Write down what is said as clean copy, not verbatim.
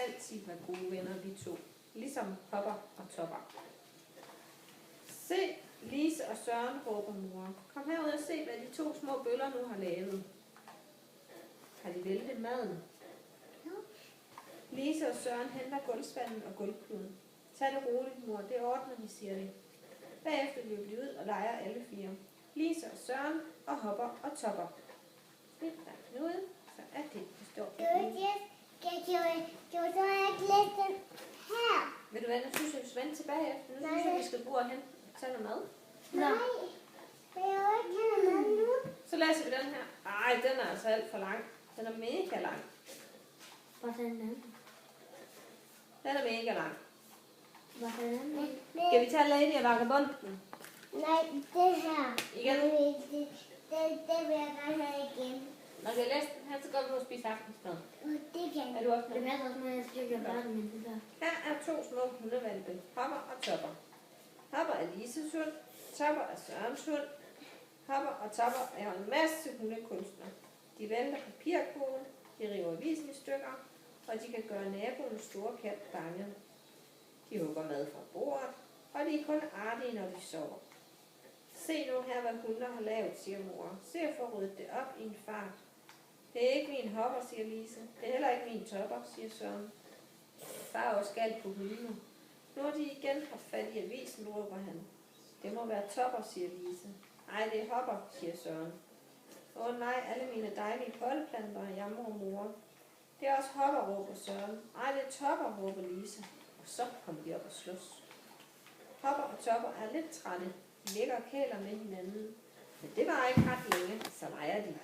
altid være gode venner, vi to. Ligesom Hopper og Topper. Se, Lise og Søren, råber mor. Kom herud og se, hvad de to små bøller nu har lavet. Har de væltet maden? Ja. Lise og Søren henter gulvspanden og gulvkluden. Tag det roligt, mor. Det ordner vi, siger de. Bagefter løber de ud og leger alle fire. Lise og Søren og Hopper og Topper. Snit der knude, så er det, der står. Kan du ikke læse den her? Vil du hvad, nu synes jeg, vi skal vende tilbage efter. Nu synes jeg, vi skal gå og hente tage noget mad. Nej, vil jeg ikke have mad nu? Så læser vi den her. Ej, den er altså alt for lang. Den er mega lang. Hvordan er den? Den er mega lang. Hvordan er den? Skal vi tage Lady og Vagabonden? Nej, det her. Igen? Det vil jeg gerne have igen. Når vi har læst den her, så går vi nu og spise aftensmad. Det kan Er du også med? Det passer også, når jeg stykker verden med det der. Her er to små hundevalpe. Hopper og Topper. Hopper er Lises hund. Topper er Sørens hund. Hopper og Topper er en masse hundekunstner. De vælter papirkogen, de river avisen i stykker, og de kan gøre naboens store kat bange. De hugger mad fra bordet, og de er kun artige, når de sover. Se nu her, hvad hunder har lavet, siger mor. Se at få ryddet det op i en fart. Det er ikke min Hopper, siger Lise. Det er heller ikke min Topper, siger Søren. Far er også galt på hundene. Nu har de igen haft fat i avisen, råber han. Det må være Topper, siger Lise. Ej, det er Hopper, siger Søren. Åh nej, alle mine dejlige potteplanter, jamrer mor. Det er også Hopper, råber Søren. Ej, det er Topper, råber Lise. Og så kommer de op og slås. Hopper og Topper er lidt trætte. De ligger og kæler med hinanden. Men det var ikke ret længe, så leger de.